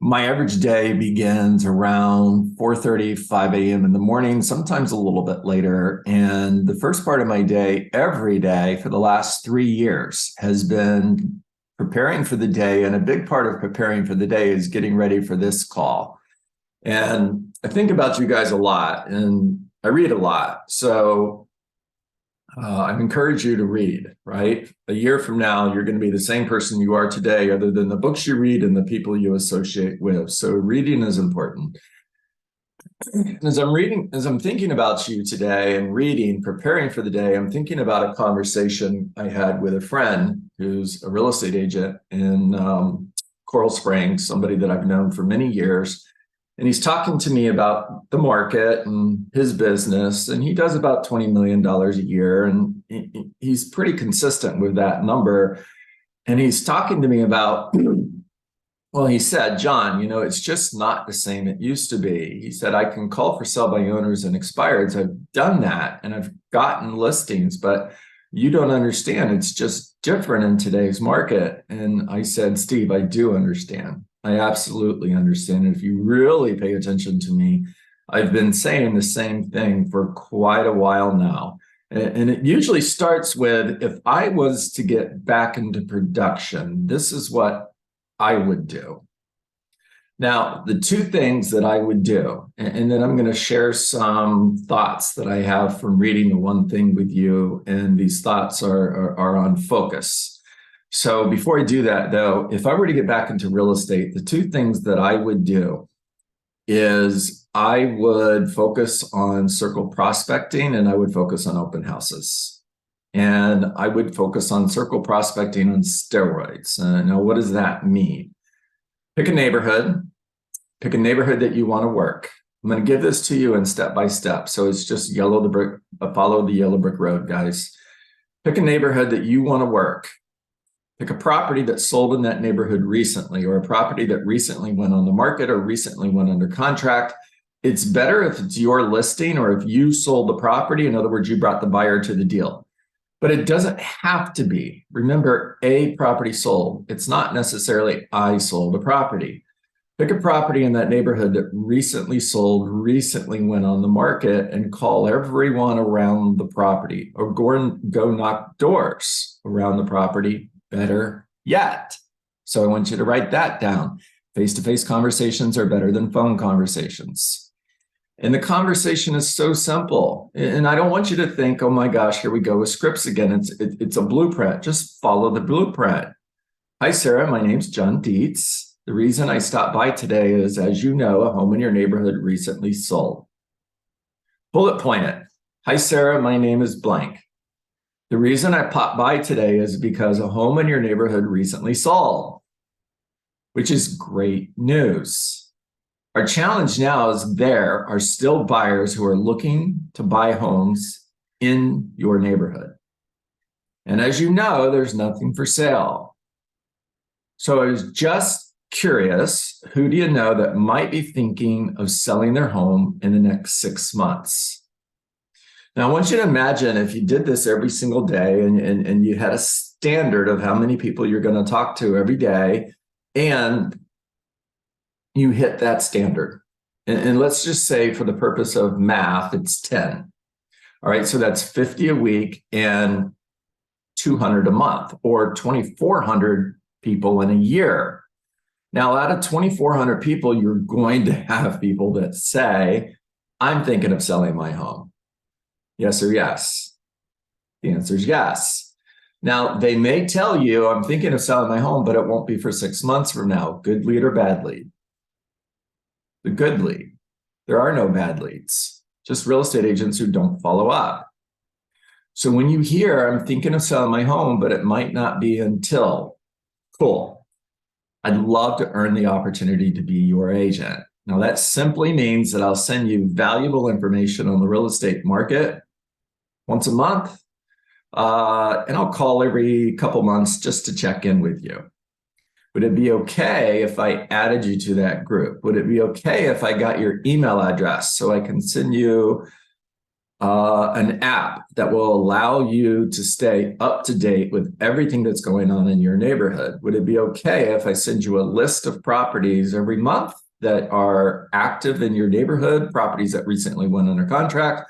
My average day begins around 4:30, 5 a.m. in the morning, sometimes a little bit later. And the first part of my day, every day for the last 3 years, has been preparing for the day. And a big part of preparing for the day is getting ready for this call. And I think about you guys a lot and I read a lot. So I encourage you to read, right? A year from now, you're going to be the same person you are today, other than the books you read and the people you associate with. So reading is important. As I'm thinking about you today and reading, preparing for the day, I'm thinking about a conversation I had with a friend who's a real estate agent in Coral Springs, somebody that I've known for many years. And he's talking to me about the market and his business. And he does about $20 million a year. And he's pretty consistent with that number. And he's talking to me about, well, he said, John, it's just not the same it used to be. He said, I can call for sell by owners and expireds. I've done that and I've gotten listings, but you don't understand. It's just different in today's market. And I said, Steve, I do understand. I absolutely understand. And if you really pay attention to me, I've been saying the same thing for quite a while now. And it usually starts with, if I was to get back into production, this is what I would do. Now, the two things that I would do, and then I'm going to share some thoughts that I have from reading the one thing with you, and these thoughts are on focus. So before I do that, though, if I were to get back into real estate, the two things that I would do is I would focus on circle prospecting and I would focus on open houses. And I would focus on circle prospecting on steroids. Now, what does that mean? Pick a neighborhood that you want to work. I'm going to give this to you in step by step. So it's just follow the yellow brick road, guys. Pick a neighborhood that you want to work. Pick a property that sold in that neighborhood recently, or a property that recently went on the market or recently went under contract. It's better if it's your listing or if you sold the property. In other words, you brought the buyer to the deal. But it doesn't have to be. Remember, a property sold. It's not necessarily I sold a property. Pick a property in that neighborhood that recently sold, recently went on the market, and call everyone around the property, or go knock doors around the property. Better yet. So I want you to write that down. Face-to-face conversations are better than phone conversations. And the conversation is so simple. And I don't want you to think, oh my gosh, here we go with scripts again. It's a blueprint. Just follow the blueprint. Hi, Sarah. My name's John Dietz. The reason I stopped by today is, as you know, a home in your neighborhood recently sold. Bullet point it. Hi, Sarah. My name is blank. The reason I popped by today is because a home in your neighborhood recently sold, which is great news. Our challenge now is there are still buyers who are looking to buy homes in your neighborhood. And as you know, there's nothing for sale. So I was just curious, who do you know that might be thinking of selling their home in the next 6 months? Now, I want you to imagine if you did this every single day and you had a standard of how many people you're going to talk to every day, and you hit that standard. And let's just say, for the purpose of math, it's 10. All right, so that's 50 a week and 200 a month, or 2,400 people in a year. Now, out of 2,400 people, you're going to have people that say, I'm thinking of selling my home. Yes or yes? The answer is yes. Now, they may tell you, I'm thinking of selling my home, but it won't be for 6 months from now. Good lead or bad lead? The good lead. There are no bad leads, just real estate agents who don't follow up. So when you hear, I'm thinking of selling my home, but it might not be until, cool. I'd love to earn the opportunity to be your agent. Now, that simply means that I'll send you valuable information on the real estate market once a month, and I'll call every couple months just to check in with you. Would it be okay if I added you to that group? Would it be okay if I got your email address so I can send you an app that will allow you to stay up to date with everything that's going on in your neighborhood. Would it be okay if I send you a list of properties every month that are active in your neighborhood, properties that recently went under contract,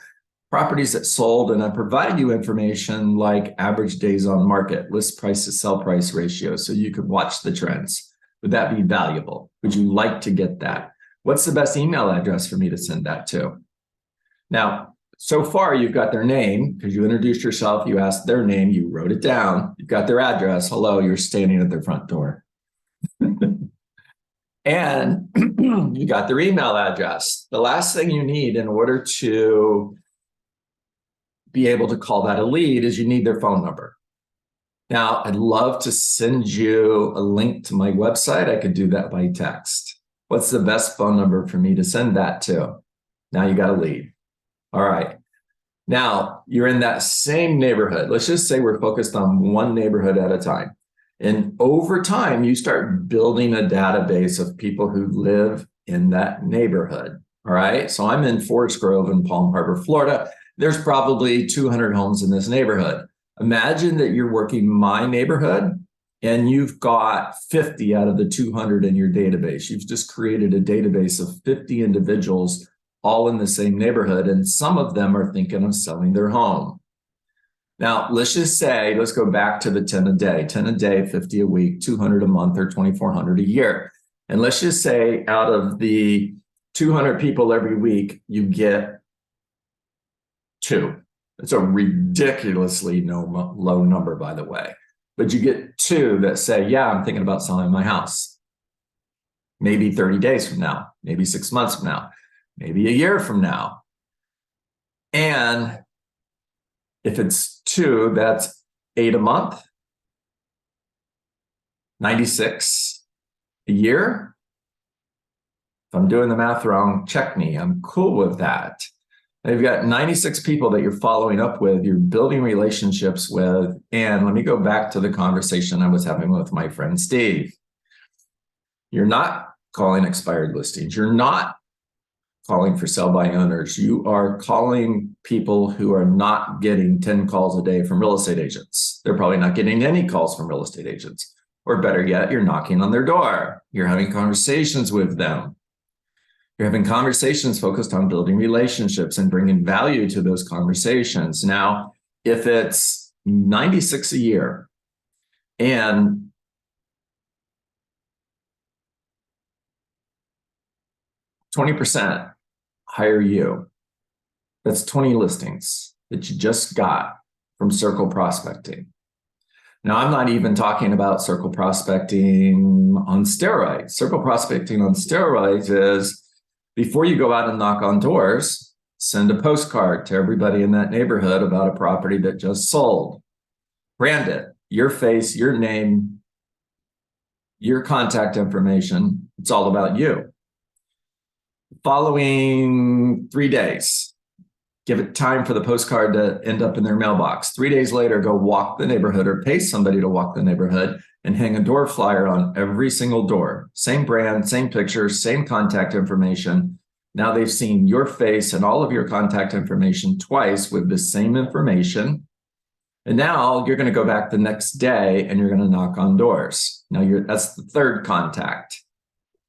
properties that sold, and I provide you information like average days on market, list price to sell price ratio, so you could watch the trends? Would that be valuable? Would you like to get that? What's the best email address for me to send that to? Now, so far, you've got their name because you introduced yourself, you asked their name, you wrote it down, you've got their address. Hello, you're standing at their front door. And you got their email address. The last thing you need in order to be able to call that a lead is you need their phone number. Now, I'd love to send you a link to my website. I could do that by text. What's the best phone number for me to send that to? Now you got a lead. All right. Now you're in that same neighborhood. Let's just say we're focused on one neighborhood at a time. And over time, you start building a database of people who live in that neighborhood. All right. So I'm in Forest Grove in Palm Harbor, Florida. There's probably 200 homes in this neighborhood. Imagine that you're working my neighborhood and you've got 50 out of the 200 in your database. You've just created a database of 50 individuals all in the same neighborhood, and some of them are thinking of selling their home. Now, let's just say, let's go back to the 10 a day, 10 a day, 50 a week, 200 a month, or 2,400 a year. And let's just say out of the 200 people every week, you get 2. It's a ridiculously low number, by the way. But you get 2 that say, yeah, I'm thinking about selling my house. Maybe 30 days from now, maybe 6 months from now, maybe a year from now. And if it's 2, that's 8 a month, 96 a year. If I'm doing the math wrong, check me. I'm cool with that. Now you've got 96 people that you're following up with, you're building relationships with. And let me go back to the conversation I was having with my friend Steve. You're not calling expired listings. You're not calling for sell by owners. You are calling people who are not getting 10 calls a day from real estate agents. They're probably not getting any calls from real estate agents. Or better yet, you're knocking on their door. You're having conversations with them. You're having conversations focused on building relationships and bringing value to those conversations. Now, if it's 96 a year and %, hire you. That's 20 listings that you just got from Circle Prospecting. Now, I'm not even talking about Circle Prospecting on steroids. Circle Prospecting on steroids is before you go out and knock on doors, send a postcard to everybody in that neighborhood about a property that just sold. Brand it, your face, your name, your contact information. It's all about you. Following 3 days, give it time for the postcard to end up in their mailbox. 3 days later, go walk the neighborhood or pay somebody to walk the neighborhood and hang a door flyer on every single door. Same brand, same picture, same contact information. Now they've seen your face and all of your contact information twice with the same information. And now you're going to go back the next day and you're going to knock on doors. Now that's the third contact.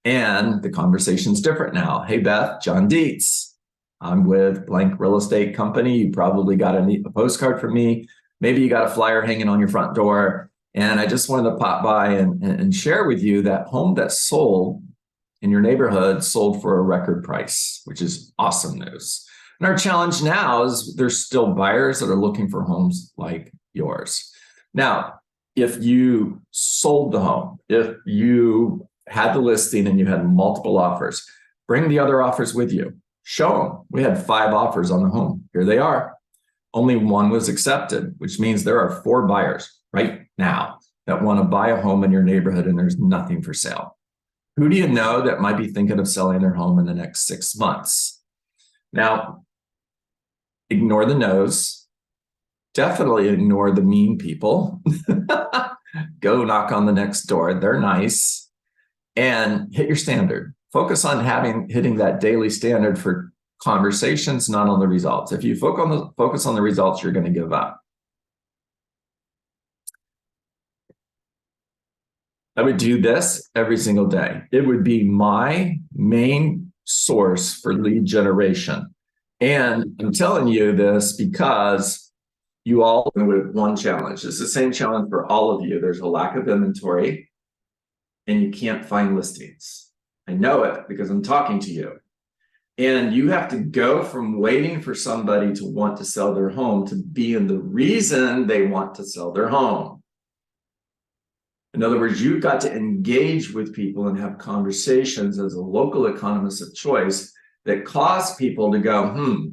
And the conversation's different now. Hey, Beth, John Dietz. I'm with blank real estate company. You probably got a postcard from me. Maybe you got a flyer hanging on your front door. And I just wanted to pop by and share with you that home that sold in your neighborhood sold for a record price, which is awesome news. And our challenge now is there's still buyers that are looking for homes like yours. Now, if you sold the home, if you had the listing and you had multiple offers, bring the other offers with you. Show them. We had 5 offers on the home. Here they are. Only 1 was accepted, which means there are 4 buyers right now that want to buy a home in your neighborhood and there's nothing for sale. Who do you know that might be thinking of selling their home in the next 6 months? Now, ignore the no's. Definitely ignore the mean people. Go knock on the next door. They're nice. And hit your standard. Focus on hitting that daily standard for conversations, not on the results. If you focus on the results, you're going to give up. I would do this every single day. It would be my main source for lead generation. And I'm telling you this because you all with one challenge. It's the same challenge for all of you. There's a lack of inventory and you can't find listings. I know it because I'm talking to you. And you have to go from waiting for somebody to want to sell their home to being the reason they want to sell their home. In other words, you've got to engage with people and have conversations as a local economist of choice that cause people to go,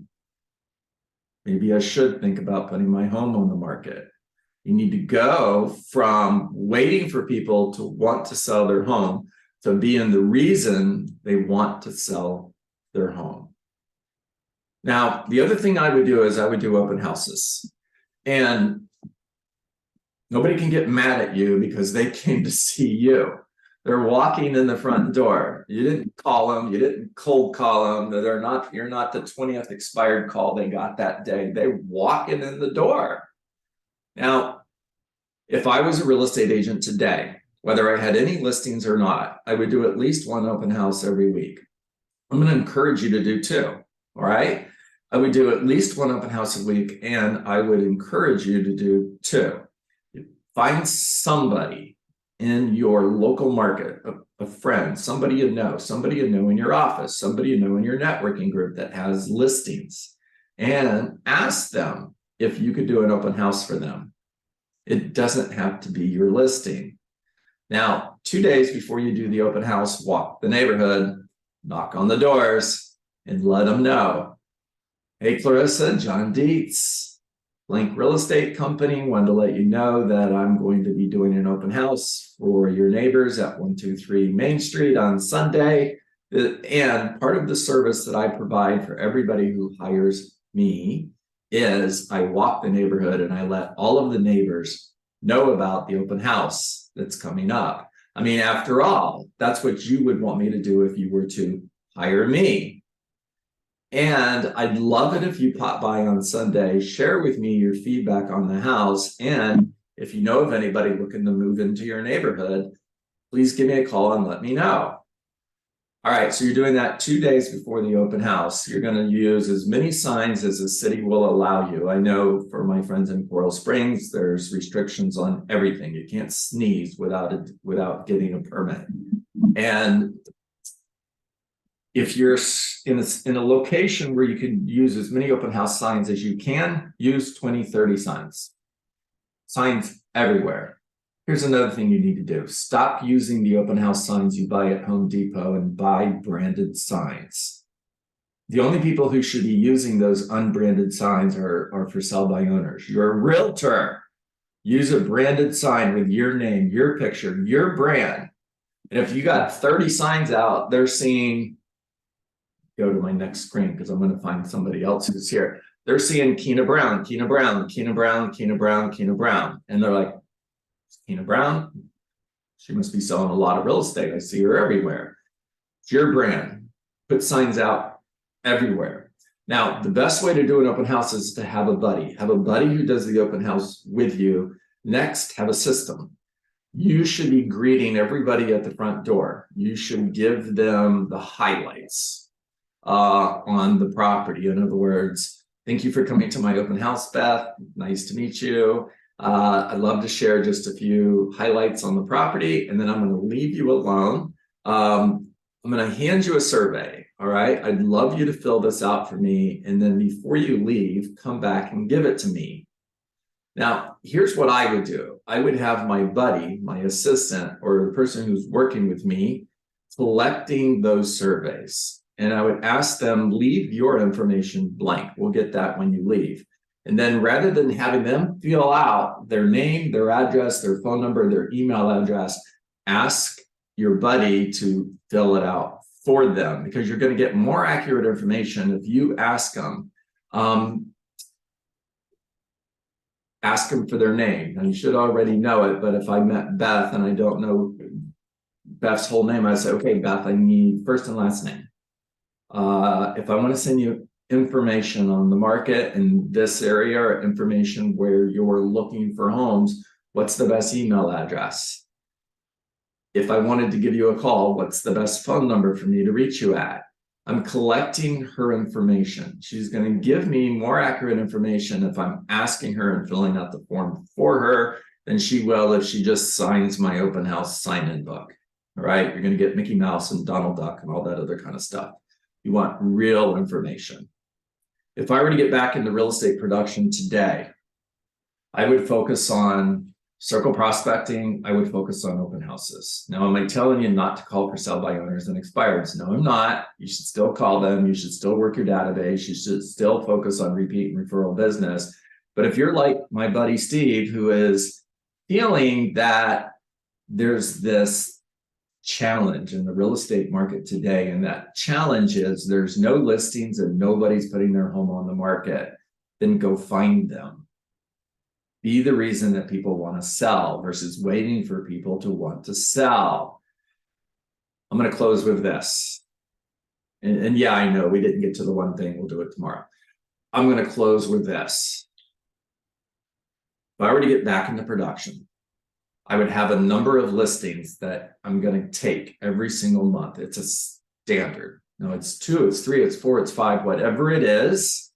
maybe I should think about putting my home on the market. You need to go from waiting for people to want to sell their home to being the reason they want to sell their home. Now, the other thing I would do is I would do open houses. And nobody can get mad at you because they came to see you. They're walking in the front door. You didn't call them. You didn't cold call them. You're not the 20th expired call they got that day. They're walking in the door. Now, if I was a real estate agent today, whether I had any listings or not, I would do at least one open house every week. I'm going to encourage you to do two. All right. I would do at least one open house a week, and I would encourage you to do two. Find somebody in your local market, a friend, somebody you know in your office, somebody you know in your networking group that has listings, and ask them if you could do an open house for them. It doesn't have to be your listing. Now, 2 days before you do the open house, walk the neighborhood, knock on the doors, and let them know. Hey, Clarissa, John Dietz, Blank Real Estate Company, wanted to let you know that I'm going to be doing an open house for your neighbors at 123 Main Street on Sunday. And part of the service that I provide for everybody who hires me is I walk the neighborhood and I let all of the neighbors know about the open house that's coming up. I mean, after all, that's what you would want me to do if you were to hire me. And I'd love it if you pop by on Sunday, share with me your feedback on the house. And if you know of anybody looking to move into your neighborhood, please give me a call and let me know. All right, so you're doing that 2 days before the open house. You're going to use as many signs as the city will allow you. I know for my friends in Coral Springs, there's restrictions on everything. You can't sneeze without getting a permit. And if you're in a location where you can use as many open house signs as you can, use 20, 30 signs. Signs everywhere. Here's another thing you need to do. Stop using the open house signs you buy at Home Depot and buy branded signs. The only people who should be using those unbranded signs are for sell by owners. You're a realtor. Use a branded sign with your name, your picture, your brand. And if you got 30 signs out, they're seeing, go to my next screen because I'm going to find somebody else who's here. They're seeing Keena Brown, Keena Brown, Keena Brown, Keena Brown, Keena Brown. And they're like, Keena Brown, she must be selling a lot of real estate. I see her everywhere. It's your brand. Put signs out everywhere. Now, the best way to do an open house is to have a buddy. Have a buddy who does the open house with you. Next, have a system. You should be greeting everybody at the front door. You should give them the highlights on the property. In other words, thank you for coming to my open house, Beth. Nice to meet you. I'd love to share just a few highlights on the property, and then I'm going to leave you alone. I'm going to hand you a survey. All right. I'd love you to fill this out for me. And then before you leave, come back and give it to me. Now, here's what I would do. I would have my buddy, my assistant, or the person who's working with me collecting those surveys. And I would ask them, leave your information blank. We'll get that when you leave. And then rather than having them fill out their name, their address, their phone number, their email address, ask your buddy to fill it out for them, because you're going to get more accurate information if you ask them. Ask them for their name. Now, you should already know it, but if I met Beth and I don't know Beth's whole name, I say, okay, Beth, I need first and last name. If I want to send you information on the market in this area or information where you're looking for homes, what's the best email address? If I wanted to give you a call, what's the best phone number for me to reach you at? I'm collecting her information. She's going to give me more accurate information if I'm asking her and filling out the form for her than she will if she just signs my open house sign-in book. All right, you're going to get Mickey Mouse and Donald Duck and all that other kind of stuff. You want real information. If I were to get back into real estate production today, I would focus on circle prospecting. I would focus on open houses. Now, am I telling you not to call for sell by owners and expireds? No, I'm not. You should still call them. You should still work your database. You should still focus on repeat and referral business. But if you're like my buddy Steve, who is feeling that there's this challenge in the real estate market today, and that challenge is there's no listings and nobody's putting their home on the market, then go find them. Be the reason that people want to sell versus waiting for people to want to sell. I'm going to close with this. And yeah, I know we didn't get to the one thing. We'll do it tomorrow. I'm going to close with this. If I were to get back into production, I would have a number of listings that I'm going to take every single month. It's a standard. No, it's 2, it's 3, it's 4, it's 5, whatever it is.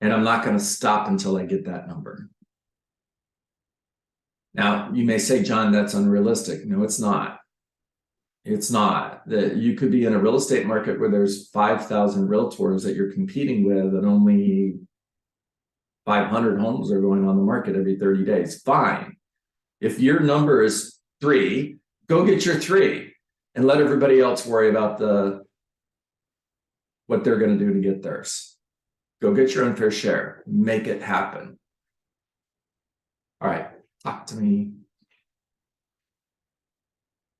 And I'm not going to stop until I get that number. Now, you may say, John, that's unrealistic. No, it's not. It's not. That you could be in a real estate market where there's 5,000 realtors that you're competing with and only 500 homes are going on the market every 30 days. Fine. If your number is 3, go get your 3 and let everybody else worry about what they're going to do to get theirs. Go get your unfair share. Make it happen. All right. Talk to me